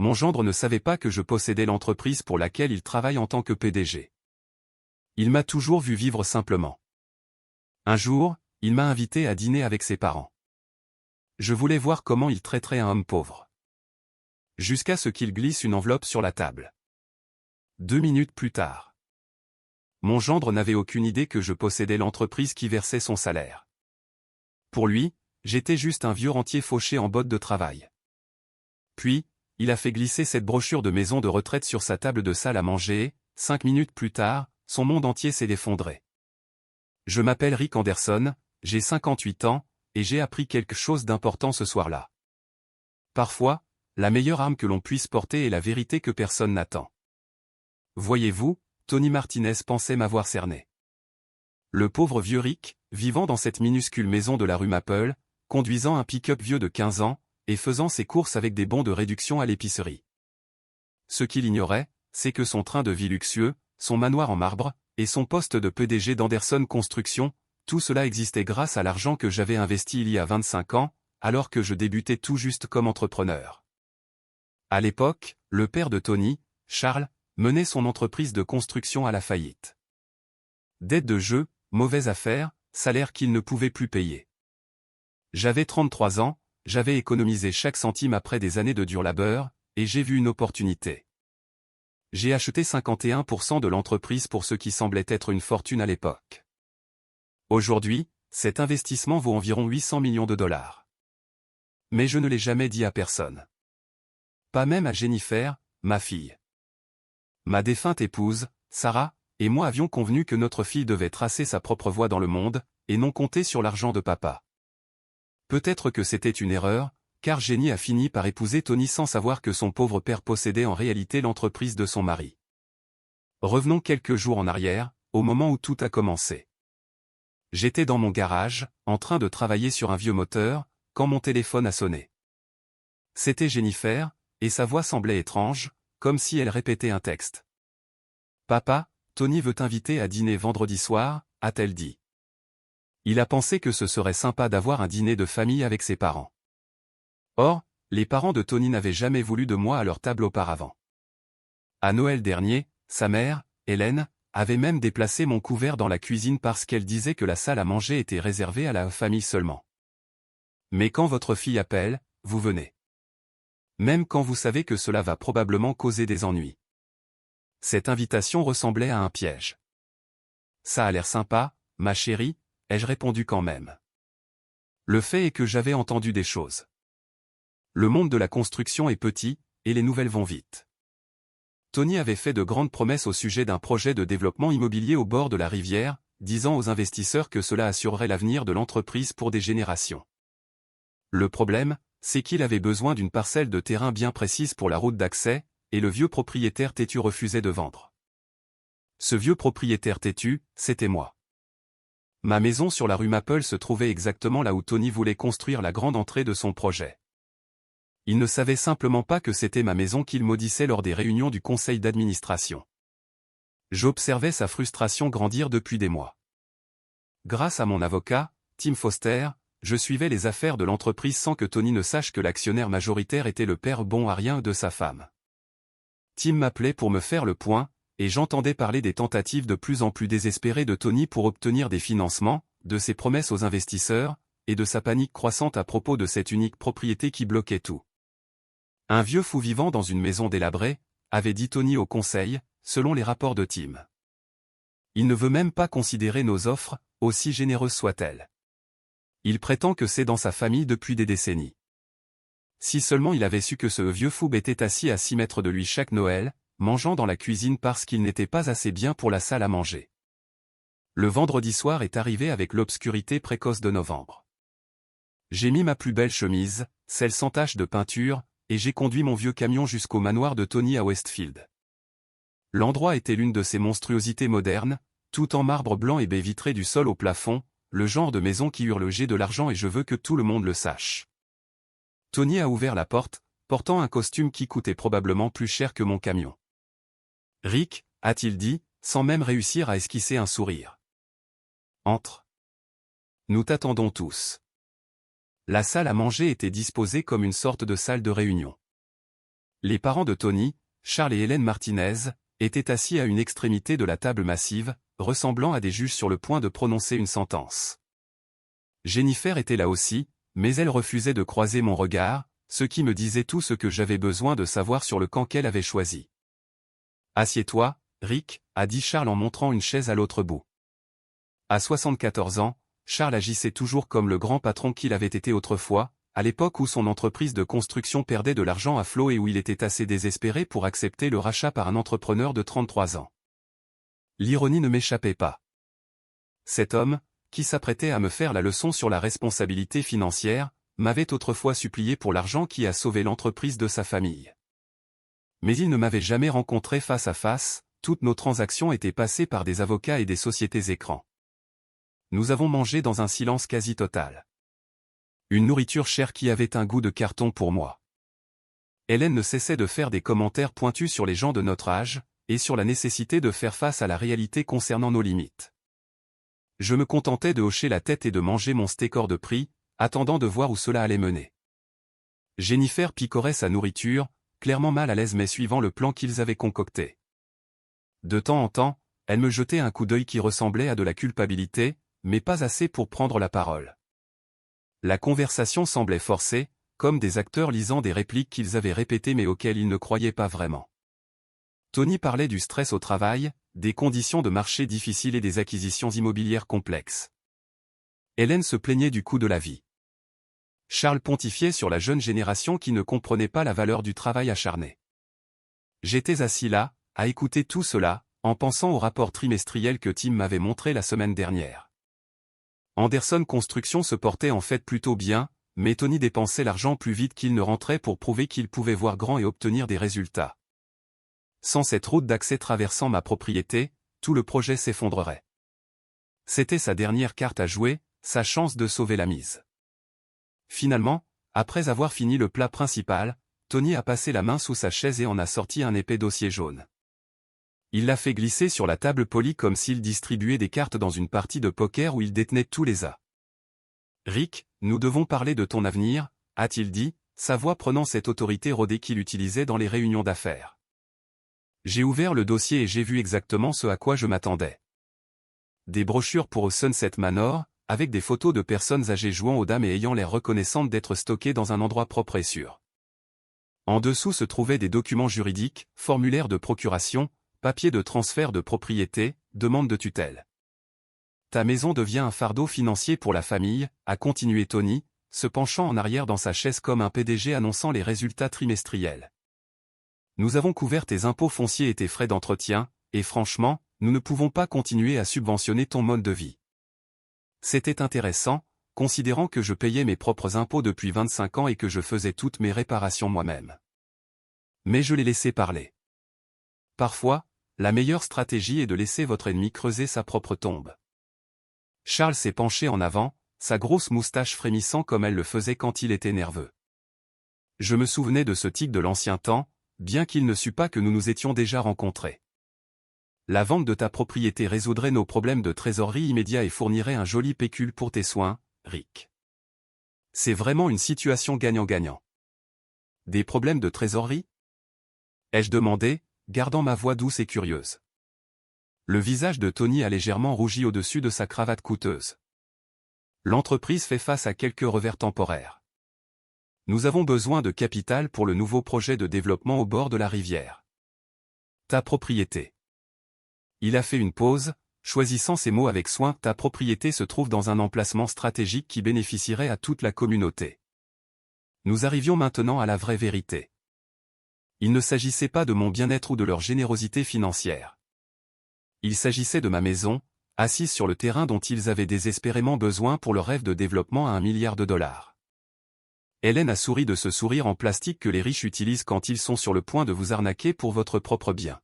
Mon gendre ne savait pas que je possédais l'entreprise pour laquelle il travaille en tant que PDG. Il m'a toujours vu vivre simplement. Un jour, il m'a invité à dîner avec ses parents. Je voulais voir comment il traiterait un homme pauvre. Jusqu'à ce qu'il glisse une enveloppe sur la table. 2 minutes plus tard. Mon gendre n'avait aucune idée que je possédais l'entreprise qui versait son salaire. Pour lui, j'étais juste un vieux rentier fauché en bottes de travail. Puis, il a fait glisser cette brochure de maison de retraite sur sa table de salle à manger et, 5 minutes plus tard, son monde entier s'est effondré. Je m'appelle Rick Anderson, j'ai 58 ans, et j'ai appris quelque chose d'important ce soir-là. Parfois, la meilleure arme que l'on puisse porter est la vérité que personne n'attend. Voyez-vous, Tony Martinez pensait m'avoir cerné. Le pauvre vieux Rick, vivant dans cette minuscule maison de la rue Maple, conduisant un pick-up vieux de 15 ans, et faisant ses courses avec des bons de réduction à l'épicerie. Ce qu'il ignorait, c'est que son train de vie luxueux, son manoir en marbre, et son poste de PDG d'Anderson Construction, tout cela existait grâce à l'argent que j'avais investi il y a 25 ans, alors que je débutais tout juste comme entrepreneur. À l'époque, le père de Tony, Charles, menait son entreprise de construction à la faillite. Dette de jeu, mauvaise affaire, salaire qu'il ne pouvait plus payer. J'avais 33 ans, j'avais économisé chaque centime après des années de dur labeur, et j'ai vu une opportunité. J'ai acheté 51% de l'entreprise pour ce qui semblait être une fortune à l'époque. Aujourd'hui, cet investissement vaut environ 800 millions de dollars. Mais je ne l'ai jamais dit à personne. Pas même à Jennifer, ma fille. Ma défunte épouse, Sarah, et moi avions convenu que notre fille devait tracer sa propre voie dans le monde, et non compter sur l'argent de papa. Peut-être que c'était une erreur, car Jenny a fini par épouser Tony sans savoir que son pauvre père possédait en réalité l'entreprise de son mari. Revenons quelques jours en arrière, au moment où tout a commencé. J'étais dans mon garage, en train de travailler sur un vieux moteur, quand mon téléphone a sonné. C'était Jennifer, et sa voix semblait étrange, comme si elle répétait un texte. « Papa, Tony veut t'inviter à dîner vendredi soir », a-t-elle dit. Il a pensé que ce serait sympa d'avoir un dîner de famille avec ses parents. Or, les parents de Tony n'avaient jamais voulu de moi à leur table auparavant. À Noël dernier, sa mère, Hélène, avait même déplacé mon couvert dans la cuisine parce qu'elle disait que la salle à manger était réservée à la famille seulement. Mais quand votre fille appelle, vous venez. Même quand vous savez que cela va probablement causer des ennuis. Cette invitation ressemblait à un piège. Ça a l'air sympa, ma chérie, ai-je répondu quand même. Le fait est que j'avais entendu des choses. Le monde de la construction est petit, et les nouvelles vont vite. Tony avait fait de grandes promesses au sujet d'un projet de développement immobilier au bord de la rivière, disant aux investisseurs que cela assurerait l'avenir de l'entreprise pour des générations. Le problème, c'est qu'il avait besoin d'une parcelle de terrain bien précise pour la route d'accès, et le vieux propriétaire têtu refusait de vendre. Ce vieux propriétaire têtu, c'était moi. Ma maison sur la rue Maple se trouvait exactement là où Tony voulait construire la grande entrée de son projet. Il ne savait simplement pas que c'était ma maison qu'il maudissait lors des réunions du conseil d'administration. J'observais sa frustration grandir depuis des mois. Grâce à mon avocat, Tim Foster, je suivais les affaires de l'entreprise sans que Tony ne sache que l'actionnaire majoritaire était le père bon à rien de sa femme. Tim m'appelait pour me faire le point, et j'entendais parler des tentatives de plus en plus désespérées de Tony pour obtenir des financements, de ses promesses aux investisseurs, et de sa panique croissante à propos de cette unique propriété qui bloquait tout. Un vieux fou vivant dans une maison délabrée, avait dit Tony au conseil, selon les rapports de Tim. Il ne veut même pas considérer nos offres, aussi généreuses soient-elles. Il prétend que c'est dans sa famille depuis des décennies. Si seulement il avait su que ce vieux fou était assis à 6 mètres de lui chaque Noël, mangeant dans la cuisine parce qu'il n'était pas assez bien pour la salle à manger. Le vendredi soir est arrivé avec l'obscurité précoce de novembre. J'ai mis ma plus belle chemise, celle sans tache de peinture, et j'ai conduit mon vieux camion jusqu'au manoir de Tony à Westfield. L'endroit était l'une de ces monstruosités modernes, tout en marbre blanc et baies vitrées du sol au plafond, le genre de maison qui hurle j'ai de l'argent et je veux que tout le monde le sache. Tony a ouvert la porte, portant un costume qui coûtait probablement plus cher que mon camion. « Rick » a-t-il dit, sans même réussir à esquisser un sourire. « Entre. Nous t'attendons tous. » La salle à manger était disposée comme une sorte de salle de réunion. Les parents de Tony, Charles et Hélène Martinez, étaient assis à une extrémité de la table massive, ressemblant à des juges sur le point de prononcer une sentence. Jennifer était là aussi, mais elle refusait de croiser mon regard, ce qui me disait tout ce que j'avais besoin de savoir sur le camp qu'elle avait choisi. « Assieds-toi, Rick », a dit Charles en montrant une chaise à l'autre bout. À 74 ans, Charles agissait toujours comme le grand patron qu'il avait été autrefois, à l'époque où son entreprise de construction perdait de l'argent à flot et où il était assez désespéré pour accepter le rachat par un entrepreneur de 33 ans. L'ironie ne m'échappait pas. Cet homme, qui s'apprêtait à me faire la leçon sur la responsabilité financière, m'avait autrefois supplié pour l'argent qui a sauvé l'entreprise de sa famille. Mais il ne m'avait jamais rencontré face à face, toutes nos transactions étaient passées par des avocats et des sociétés écrans. Nous avons mangé dans un silence quasi total. Une nourriture chère qui avait un goût de carton pour moi. Hélène ne cessait de faire des commentaires pointus sur les gens de notre âge, et sur la nécessité de faire face à la réalité concernant nos limites. Je me contentais de hocher la tête et de manger mon steak hors de prix, attendant de voir où cela allait mener. Jennifer picorait sa nourriture, clairement mal à l'aise mais suivant le plan qu'ils avaient concocté. De temps en temps, elle me jetait un coup d'œil qui ressemblait à de la culpabilité, mais pas assez pour prendre la parole. La conversation semblait forcée, comme des acteurs lisant des répliques qu'ils avaient répétées mais auxquelles ils ne croyaient pas vraiment. Tony parlait du stress au travail, des conditions de marché difficiles et des acquisitions immobilières complexes. Hélène se plaignait du coût de la vie. Charles pontifiait sur la jeune génération qui ne comprenait pas la valeur du travail acharné. J'étais assis là, à écouter tout cela, en pensant au rapport trimestriel que Tim m'avait montré la semaine dernière. Anderson Construction se portait en fait plutôt bien, mais Tony dépensait l'argent plus vite qu'il ne rentrait pour prouver qu'il pouvait voir grand et obtenir des résultats. Sans cette route d'accès traversant ma propriété, tout le projet s'effondrerait. C'était sa dernière carte à jouer, sa chance de sauver la mise. Finalement, après avoir fini le plat principal, Tony a passé la main sous sa chaise et en a sorti un épais dossier jaune. Il l'a fait glisser sur la table polie comme s'il distribuait des cartes dans une partie de poker où il détenait tous les as. « Rick, nous devons parler de ton avenir », a-t-il dit, sa voix prenant cette autorité rodée qu'il utilisait dans les réunions d'affaires. J'ai ouvert le dossier et j'ai vu exactement ce à quoi je m'attendais. Des brochures pour au Sunset Manor, avec des photos de personnes âgées jouant aux dames et ayant l'air reconnaissantes d'être stockées dans un endroit propre et sûr. En dessous se trouvaient des documents juridiques, formulaires de procuration, papiers de transfert de propriété, demande de tutelle. Ta maison devient un fardeau financier pour la famille, a continué Tony, se penchant en arrière dans sa chaise comme un PDG annonçant les résultats trimestriels. Nous avons couvert tes impôts fonciers et tes frais d'entretien, et franchement, nous ne pouvons pas continuer à subventionner ton mode de vie. C'était intéressant, considérant que je payais mes propres impôts depuis 25 ans et que je faisais toutes mes réparations moi-même. Mais je l'ai laissé parler. Parfois, la meilleure stratégie est de laisser votre ennemi creuser sa propre tombe. Charles s'est penché en avant, sa grosse moustache frémissant comme elle le faisait quand il était nerveux. Je me souvenais de ce tic de l'ancien temps, bien qu'il ne sût pas que nous nous étions déjà rencontrés. La vente de ta propriété résoudrait nos problèmes de trésorerie immédiat et fournirait un joli pécule pour tes soins, Rick. C'est vraiment une situation gagnant-gagnant. Des problèmes de trésorerie ? Ai-je demandé, gardant ma voix douce et curieuse. Le visage de Tony a légèrement rougi au-dessus de sa cravate coûteuse. L'entreprise fait face à quelques revers temporaires. Nous avons besoin de capital pour le nouveau projet de développement au bord de la rivière. Ta propriété. Il a fait une pause, choisissant ses mots avec soin. Ta propriété se trouve dans un emplacement stratégique qui bénéficierait à toute la communauté. Nous arrivions maintenant à la vraie vérité. Il ne s'agissait pas de mon bien-être ou de leur générosité financière. Il s'agissait de ma maison, assise sur le terrain dont ils avaient désespérément besoin pour le rêve de développement à $1 milliard. Hélène a souri de ce sourire en plastique que les riches utilisent quand ils sont sur le point de vous arnaquer pour votre propre bien.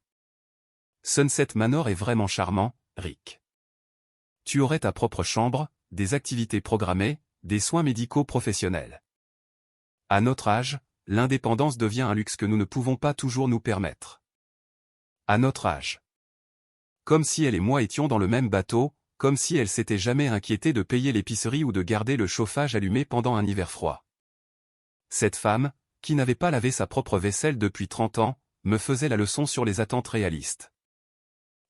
Sunset Manor est vraiment charmant, Rick. Tu aurais ta propre chambre, des activités programmées, des soins médicaux professionnels. À notre âge, l'indépendance devient un luxe que nous ne pouvons pas toujours nous permettre. À notre âge. Comme si elle et moi étions dans le même bateau, comme si elle s'était jamais inquiétée de payer l'épicerie ou de garder le chauffage allumé pendant un hiver froid. Cette femme, qui n'avait pas lavé sa propre vaisselle depuis 30 ans, me faisait la leçon sur les attentes réalistes.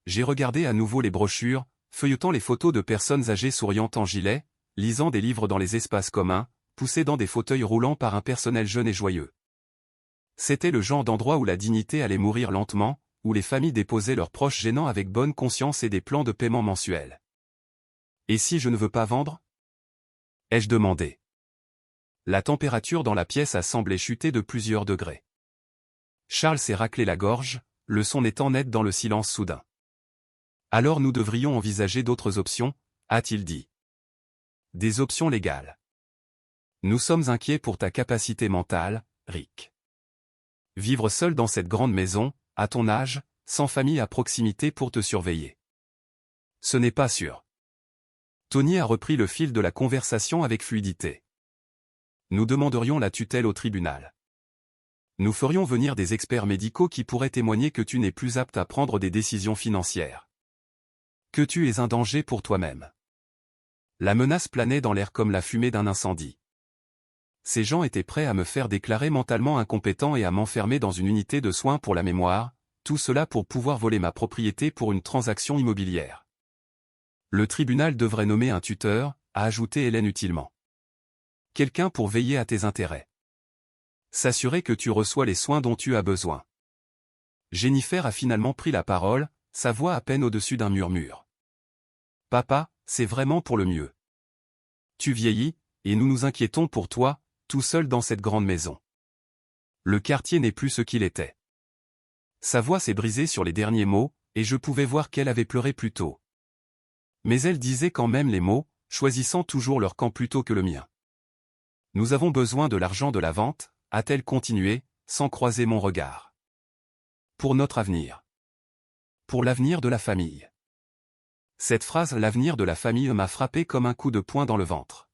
J'ai regardé à nouveau les brochures, feuilletant les photos de personnes âgées souriant en gilet, lisant des livres dans les espaces communs, poussés dans des fauteuils roulants par un personnel jeune et joyeux. C'était le genre d'endroit où la dignité allait mourir lentement, où les familles déposaient leurs proches gênants avec bonne conscience et des plans de paiement mensuels. Et si je ne veux pas vendre ? Ai-je demandé. La température dans la pièce a semblé chuter de plusieurs degrés. Charles s'est raclé la gorge, le son étant net dans le silence soudain. Alors nous devrions envisager d'autres options, a-t-il dit. Des options légales. Nous sommes inquiets pour ta capacité mentale, Rick. Vivre seul dans cette grande maison, à ton âge, sans famille à proximité pour te surveiller. Ce n'est pas sûr. Tony a repris le fil de la conversation avec fluidité. Nous demanderions la tutelle au tribunal. Nous ferions venir des experts médicaux qui pourraient témoigner que tu n'es plus apte à prendre des décisions financières. Que tu es un danger pour toi-même. La menace planait dans l'air comme la fumée d'un incendie. Ces gens étaient prêts à me faire déclarer mentalement incompétent et à m'enfermer dans une unité de soins pour la mémoire, tout cela pour pouvoir voler ma propriété pour une transaction immobilière. Le tribunal devrait nommer un tuteur, a ajouté Hélène utilement. Quelqu'un pour veiller à tes intérêts. S'assurer que tu reçois les soins dont tu as besoin. Jennifer a finalement pris la parole, sa voix à peine au-dessus d'un murmure. Papa, c'est vraiment pour le mieux. Tu vieillis, et nous nous inquiétons pour toi, tout seul dans cette grande maison. Le quartier n'est plus ce qu'il était. Sa voix s'est brisée sur les derniers mots, et je pouvais voir qu'elle avait pleuré plus tôt. Mais elle disait quand même les mots, choisissant toujours leur camp plutôt que le mien. Nous avons besoin de l'argent de la vente, a-t-elle continué, sans croiser mon regard. Pour notre avenir. Pour l'avenir de la famille. Cette phrase « l'avenir de la famille » m'a frappé comme un coup de poing dans le ventre.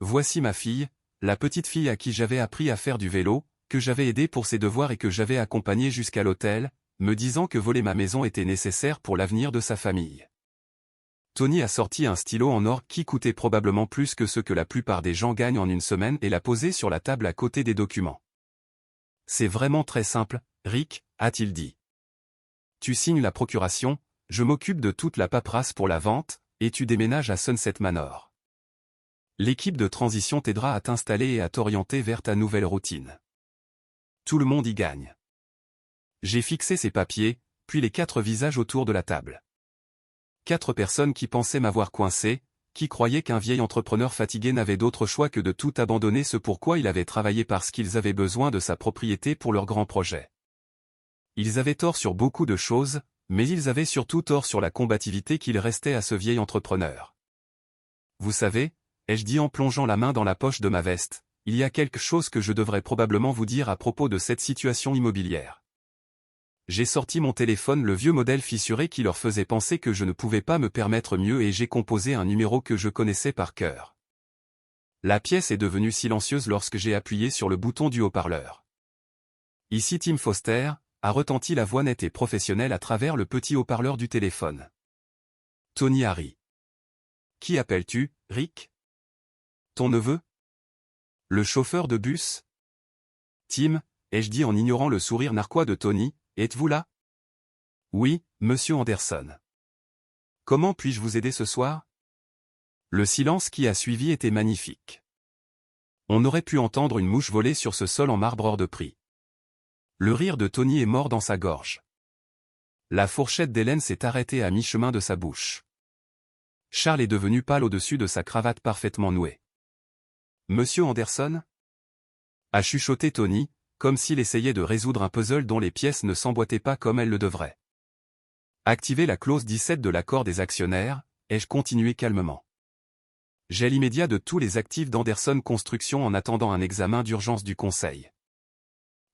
Voici ma fille, la petite fille à qui j'avais appris à faire du vélo, que j'avais aidée pour ses devoirs et que j'avais accompagnée jusqu'à l'hôtel, me disant que voler ma maison était nécessaire pour l'avenir de sa famille. Tony a sorti un stylo en or qui coûtait probablement plus que ce que la plupart des gens gagnent en une semaine et l'a posé sur la table à côté des documents. C'est vraiment très simple, Rick, a-t-il dit. Tu signes la procuration, je m'occupe de toute la paperasse pour la vente, et tu déménages à Sunset Manor. L'équipe de transition t'aidera à t'installer et à t'orienter vers ta nouvelle routine. Tout le monde y gagne. J'ai fixé ces papiers, puis les 4 visages autour de la table. 4 personnes qui pensaient m'avoir coincé, qui croyaient qu'un vieil entrepreneur fatigué n'avait d'autre choix que de tout abandonner, ce pourquoi il avait travaillé parce qu'ils avaient besoin de sa propriété pour leur grand projet. Ils avaient tort sur beaucoup de choses, mais ils avaient surtout tort sur la combativité qu'il restait à ce vieil entrepreneur. Vous savez, ai-je dit en plongeant la main dans la poche de ma veste, il y a quelque chose que je devrais probablement vous dire à propos de cette situation immobilière. J'ai sorti mon téléphone, le vieux modèle fissuré qui leur faisait penser que je ne pouvais pas me permettre mieux, et j'ai composé un numéro que je connaissais par cœur. La pièce est devenue silencieuse lorsque j'ai appuyé sur le bouton du haut-parleur. Ici Tim Foster, a retenti la voix nette et professionnelle à travers le petit haut-parleur du téléphone. Tony Harry. Qui appelles-tu, Rick? Ton neveu? Le chauffeur de bus? Tim, ai-je dit en ignorant le sourire narquois de Tony, êtes-vous là? Oui, monsieur Anderson. Comment puis-je vous aider ce soir? Le silence qui a suivi était magnifique. On aurait pu entendre une mouche voler sur ce sol en marbre hors de prix. Le rire de Tony est mort dans sa gorge. La fourchette d'Hélène s'est arrêtée à mi-chemin de sa bouche. Charles est devenu pâle au-dessus de sa cravate parfaitement nouée. Monsieur Anderson? A chuchoté Tony, comme s'il essayait de résoudre un puzzle dont les pièces ne s'emboîtaient pas comme elles le devraient. Activez la clause 17 de l'accord des actionnaires, ai-je continué calmement. J'ai l'immédiat de tous les actifs d'Anderson Construction en attendant un examen d'urgence du conseil.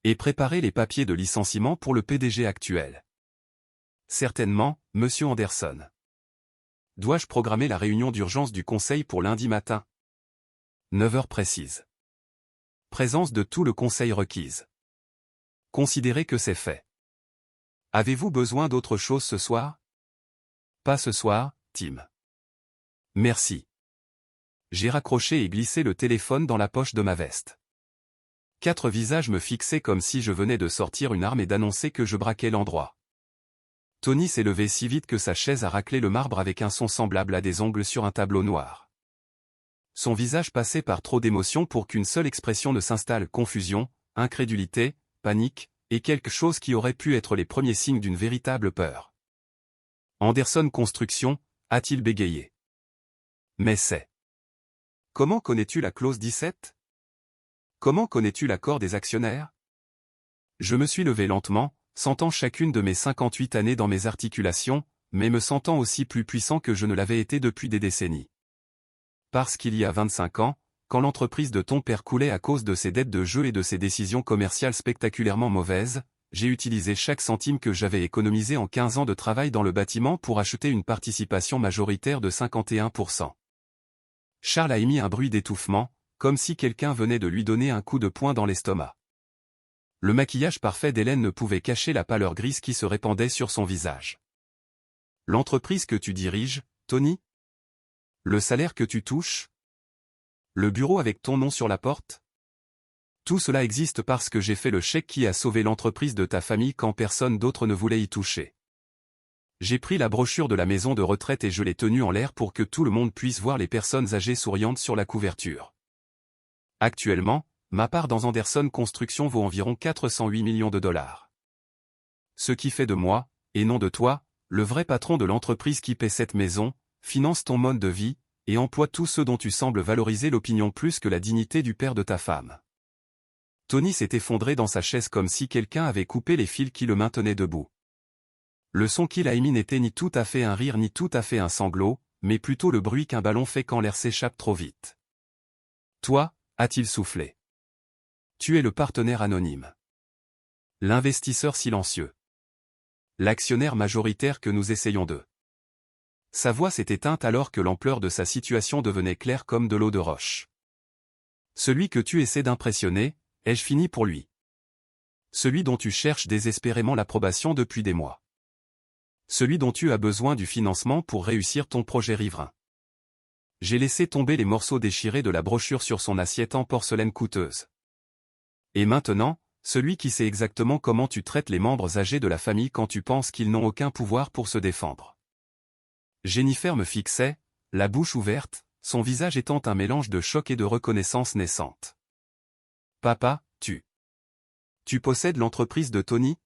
Et préparez les papiers de licenciement pour le PDG actuel. Certainement, monsieur Anderson. Dois-je programmer la réunion d'urgence du conseil pour lundi matin? 9 heures précises. Présence de tout le conseil requise. Considérez que c'est fait. Avez-vous besoin d'autre chose ce soir? Pas ce soir, Tim. Merci. J'ai raccroché et glissé le téléphone dans la poche de ma veste. 4 visages me fixaient comme si je venais de sortir une arme et d'annoncer que je braquais l'endroit. Tony s'est levé si vite que sa chaise a raclé le marbre avec un son semblable à des ongles sur un tableau noir. Son visage passait par trop d'émotions pour qu'une seule expression ne s'installe: confusion, incrédulité, panique, et quelque chose qui aurait pu être les premiers signes d'une véritable peur. Anderson Construction, a-t-il bégayé. Mais c'est. Comment connais-tu la clause 17? Comment connais-tu l'accord des actionnaires? Je me suis levé lentement, sentant chacune de mes 58 années dans mes articulations, mais me sentant aussi plus puissant que je ne l'avais été depuis des décennies. Parce qu'il y a 25 ans, quand l'entreprise de ton père coulait à cause de ses dettes de jeu et de ses décisions commerciales spectaculairement mauvaises, j'ai utilisé chaque centime que j'avais économisé en 15 ans de travail dans le bâtiment pour acheter une participation majoritaire de 51%. Charles a émis un bruit d'étouffement, comme si quelqu'un venait de lui donner un coup de poing dans l'estomac. Le maquillage parfait d'Hélène ne pouvait cacher la pâleur grise qui se répandait sur son visage. L'entreprise que tu diriges, Tony? Le salaire que tu touches? Le bureau avec ton nom sur la porte? Tout cela existe parce que j'ai fait le chèque qui a sauvé l'entreprise de ta famille quand personne d'autre ne voulait y toucher. J'ai pris la brochure de la maison de retraite et je l'ai tenue en l'air pour que tout le monde puisse voir les personnes âgées souriantes sur la couverture. Actuellement, ma part dans Anderson Construction vaut environ 408 millions de dollars. Ce qui fait de moi, et non de toi, le vrai patron de l'entreprise qui paie cette maison, finance ton mode de vie, et emploie tous ceux dont tu sembles valoriser l'opinion plus que la dignité du père de ta femme. Tony s'est effondré dans sa chaise comme si quelqu'un avait coupé les fils qui le maintenaient debout. Le son qu'il a émis n'était ni tout à fait un rire ni tout à fait un sanglot, mais plutôt le bruit qu'un ballon fait quand l'air s'échappe trop vite. Toi, a-t-il soufflé. Tu es le partenaire anonyme. L'investisseur silencieux. L'actionnaire majoritaire que nous essayons de. Sa voix s'est éteinte alors que l'ampleur de sa situation devenait claire comme de l'eau de roche. Celui que tu essaies d'impressionner, ai-je fini pour lui? Celui dont tu cherches désespérément l'approbation depuis des mois. Celui dont tu as besoin du financement pour réussir ton projet riverain. J'ai laissé tomber les morceaux déchirés de la brochure sur son assiette en porcelaine coûteuse. Et maintenant, celui qui sait exactement comment tu traites les membres âgés de la famille quand tu penses qu'ils n'ont aucun pouvoir pour se défendre. Jennifer me fixait, la bouche ouverte, son visage étant un mélange de choc et de reconnaissance naissante. Papa, tu possèdes l'entreprise de Tony?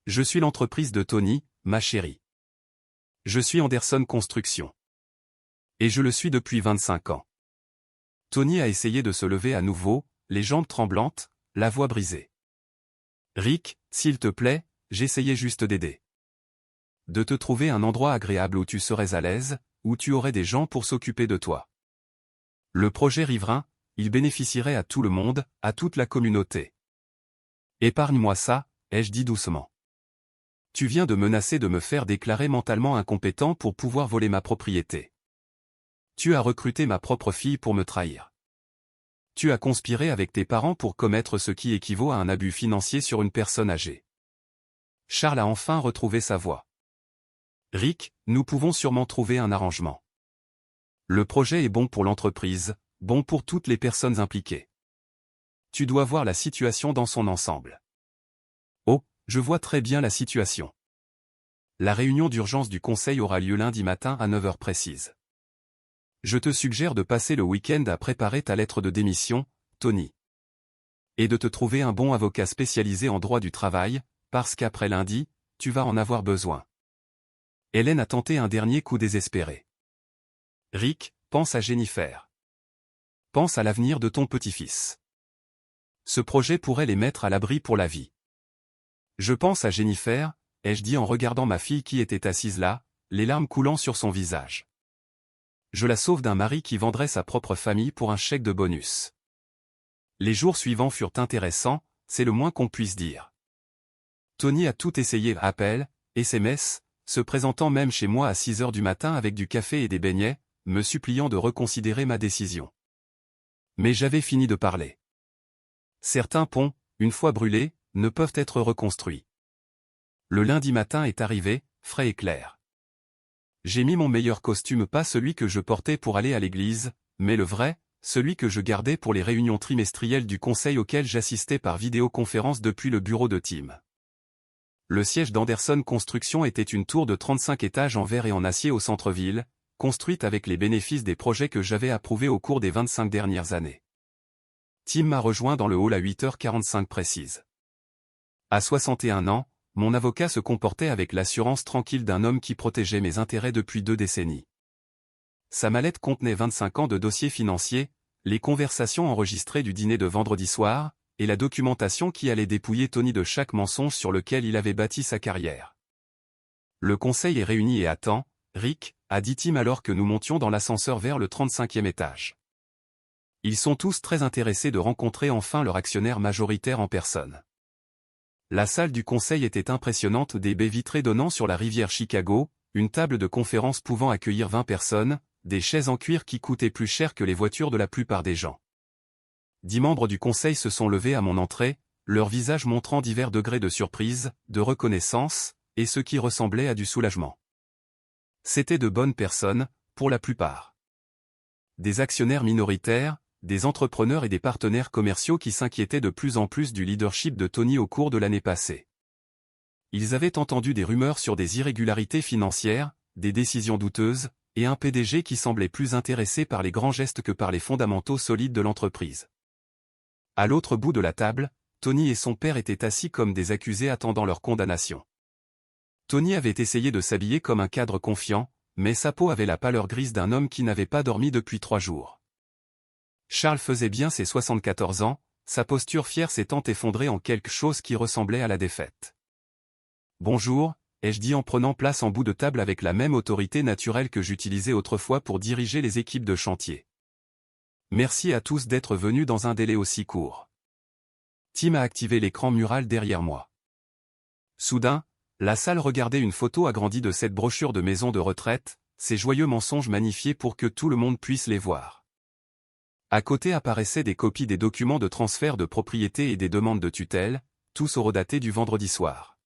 Je suis l'entreprise de Tony, ma chérie. Je suis Anderson Construction. Et je le suis depuis 25 ans. Tony a essayé de se lever à nouveau, les jambes tremblantes, la voix brisée. Rick, s'il te plaît, j'essayais juste d'aider. De te trouver un endroit agréable où tu serais à l'aise, où tu aurais des gens pour s'occuper de toi. Le projet riverain, il bénéficierait à tout le monde, à toute la communauté. Épargne-moi ça, ai-je dit doucement. Tu viens de menacer de me faire déclarer mentalement incompétent pour pouvoir voler ma propriété. Tu as recruté ma propre fille pour me trahir. Tu as conspiré avec tes parents pour commettre ce qui équivaut à un abus financier sur une personne âgée. Charles a enfin retrouvé sa voix. Rick, nous pouvons sûrement trouver un arrangement. Le projet est bon pour l'entreprise, bon pour toutes les personnes impliquées. Tu dois voir la situation dans son ensemble. Oh, je vois très bien la situation. La réunion d'urgence du conseil aura lieu lundi matin à 9 heures précises. Je te suggère de passer le week-end à préparer ta lettre de démission, Tony. Et de te trouver un bon avocat spécialisé en droit du travail, parce qu'après lundi, tu vas en avoir besoin. Hélène a tenté un dernier coup désespéré. Rick, pense à Jennifer. Pense à l'avenir de ton petit-fils. Ce projet pourrait les mettre à l'abri pour la vie. Je pense à Jennifer, ai-je dit en regardant ma fille qui était assise là, les larmes coulant sur son visage. Je la sauve d'un mari qui vendrait sa propre famille pour un chèque de bonus. Les jours suivants furent intéressants, c'est le moins qu'on puisse dire. Tony a tout essayé, appels, SMS, se présentant même chez moi à 6 heures du matin avec du café et des beignets, me suppliant de reconsidérer ma décision. Mais j'avais fini de parler. Certains ponts, une fois brûlés, ne peuvent être reconstruits. Le lundi matin est arrivé, frais et clair. J'ai mis mon meilleur costume, pas celui que je portais pour aller à l'église, mais le vrai, celui que je gardais pour les réunions trimestrielles du conseil auquel j'assistais par vidéoconférence depuis le bureau de Tim. Le siège d'Anderson Construction était une tour de 35 étages en verre et en acier au centre-ville, construite avec les bénéfices des projets que j'avais approuvés au cours des 25 dernières années. Tim m'a rejoint dans le hall à 8h45 précise. À 61 ans, mon avocat se comportait avec l'assurance tranquille d'un homme qui protégeait mes intérêts depuis 2 décennies. Sa mallette contenait 25 ans de dossiers financiers, les conversations enregistrées du dîner de vendredi soir, et la documentation qui allait dépouiller Tony de chaque mensonge sur lequel il avait bâti sa carrière. Le conseil est réuni et attend, Rick, a dit Tim alors que nous montions dans l'ascenseur vers le 35e étage. Ils sont tous très intéressés de rencontrer enfin leur actionnaire majoritaire en personne. La salle du conseil était impressionnante, des baies vitrées donnant sur la rivière Chicago, une table de conférence pouvant accueillir 20 personnes, des chaises en cuir qui coûtaient plus cher que les voitures de la plupart des gens. 10 membres du conseil se sont levés à mon entrée, leurs visages montrant divers degrés de surprise, de reconnaissance, et ce qui ressemblait à du soulagement. C'étaient de bonnes personnes, pour la plupart. Des actionnaires minoritaires, des entrepreneurs et des partenaires commerciaux qui s'inquiétaient de plus en plus du leadership de Tony au cours de l'année passée. Ils avaient entendu des rumeurs sur des irrégularités financières, des décisions douteuses, et un PDG qui semblait plus intéressé par les grands gestes que par les fondamentaux solides de l'entreprise. À l'autre bout de la table, Tony et son père étaient assis comme des accusés attendant leur condamnation. Tony avait essayé de s'habiller comme un cadre confiant, mais sa peau avait la pâleur grise d'un homme qui n'avait pas dormi depuis 3 jours. Charles faisait bien ses 74 ans, sa posture fière s'étant effondrée en quelque chose qui ressemblait à la défaite. « Bonjour », ai-je dit en prenant place en bout de table avec la même autorité naturelle que j'utilisais autrefois pour diriger les équipes de chantier. Merci à tous d'être venus dans un délai aussi court. Tim a activé l'écran mural derrière moi. Soudain, la salle regardait une photo agrandie de cette brochure de maison de retraite, ces joyeux mensonges magnifiés pour que tout le monde puisse les voir. À côté apparaissaient des copies des documents de transfert de propriété et des demandes de tutelle, tous horodatés du vendredi soir.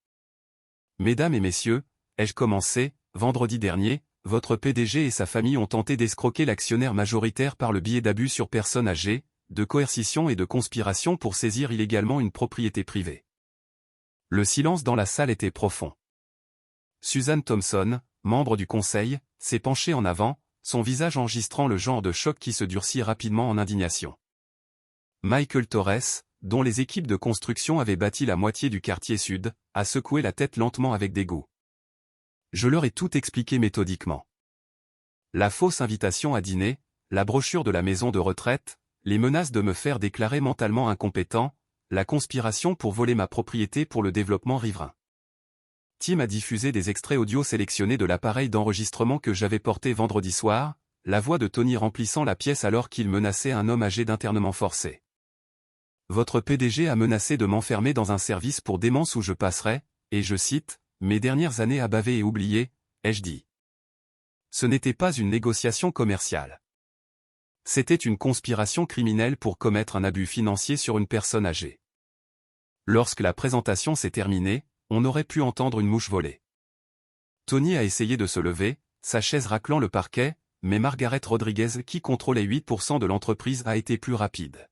Mesdames et messieurs, ai-je commencé, vendredi dernier, votre PDG et sa famille ont tenté d'escroquer l'actionnaire majoritaire par le biais d'abus sur personnes âgées, de coercition et de conspiration pour saisir illégalement une propriété privée. Le silence dans la salle était profond. Susan Thompson, membre du conseil, s'est penchée en avant, son visage enregistrant le genre de choc qui se durcit rapidement en indignation. Michael Torres, dont les équipes de construction avaient bâti la moitié du quartier sud, a secoué la tête lentement avec dégoût. Je leur ai tout expliqué méthodiquement. La fausse invitation à dîner, la brochure de la maison de retraite, les menaces de me faire déclarer mentalement incompétent, la conspiration pour voler ma propriété pour le développement riverain. Tim a diffusé des extraits audio sélectionnés de l'appareil d'enregistrement que j'avais porté vendredi soir, la voix de Tony remplissant la pièce alors qu'il menaçait un homme âgé d'internement forcé. Votre PDG a menacé de m'enfermer dans un service pour démence où je passerai, et je cite, « mes dernières années à baver et oublier », ai-je dit. Ce n'était pas une négociation commerciale. C'était une conspiration criminelle pour commettre un abus financier sur une personne âgée. Lorsque la présentation s'est terminée, on aurait pu entendre une mouche voler. Tony a essayé de se lever, sa chaise raclant le parquet, mais Margaret Rodriguez qui contrôlait 8% de l'entreprise a été plus rapide.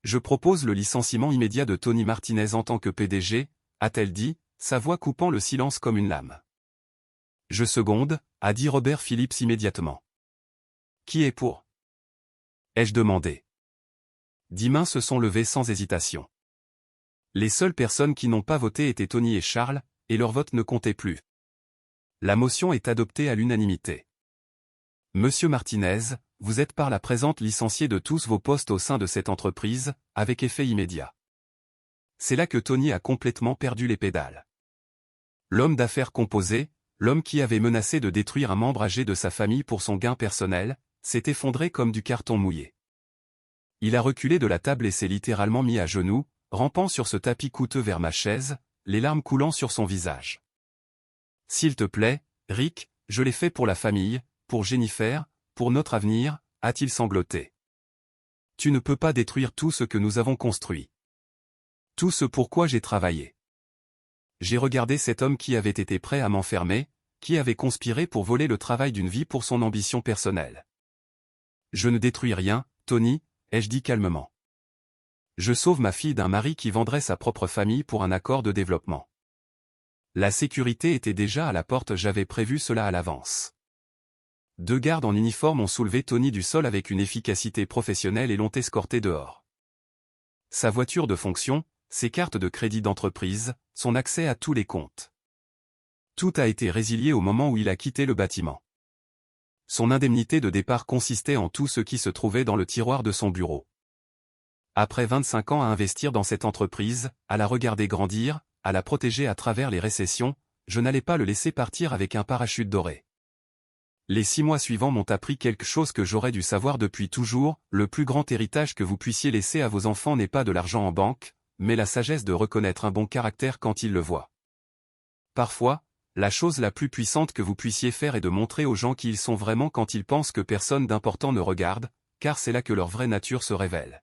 Je propose le licenciement immédiat de Tony Martinez en tant que PDG, a-t-elle dit, sa voix coupant le silence comme une lame. Je seconde, a dit Robert Phillips immédiatement. Qui est pour ? Ai-je demandé. 10 mains se sont levées sans hésitation. Les seules personnes qui n'ont pas voté étaient Tony et Charles, et leur vote ne comptait plus. La motion est adoptée à l'unanimité. Monsieur Martinez, vous êtes par la présente licencié de tous vos postes au sein de cette entreprise, avec effet immédiat. C'est là que Tony a complètement perdu les pédales. L'homme d'affaires composé, l'homme qui avait menacé de détruire un membre âgé de sa famille pour son gain personnel, s'est effondré comme du carton mouillé. Il a reculé de la table et s'est littéralement mis à genoux, rampant sur ce tapis coûteux vers ma chaise, les larmes coulant sur son visage. S'il te plaît, Rick, je l'ai fait pour la famille, pour Jennifer, pour notre avenir, a-t-il sangloté. Tu ne peux pas détruire tout ce que nous avons construit. Tout ce pour quoi j'ai travaillé. J'ai regardé cet homme qui avait été prêt à m'enfermer, qui avait conspiré pour voler le travail d'une vie pour son ambition personnelle. Je ne détruis rien, Tony, ai-je dit calmement. Je sauve ma fille d'un mari qui vendrait sa propre famille pour un accord de développement. La sécurité était déjà à la porte, j'avais prévu cela à l'avance. 2 gardes en uniforme ont soulevé Tony du sol avec une efficacité professionnelle et l'ont escorté dehors. Sa voiture de fonction, ses cartes de crédit d'entreprise, son accès à tous les comptes. Tout a été résilié au moment où il a quitté le bâtiment. Son indemnité de départ consistait en tout ce qui se trouvait dans le tiroir de son bureau. Après 25 ans à investir dans cette entreprise, à la regarder grandir, à la protéger à travers les récessions, je n'allais pas le laisser partir avec un parachute doré. Les 6 mois suivants m'ont appris quelque chose que j'aurais dû savoir depuis toujours, le plus grand héritage que vous puissiez laisser à vos enfants n'est pas de l'argent en banque, mais la sagesse de reconnaître un bon caractère quand ils le voient. Parfois, la chose la plus puissante que vous puissiez faire est de montrer aux gens qui ils sont vraiment quand ils pensent que personne d'important ne regarde, car c'est là que leur vraie nature se révèle.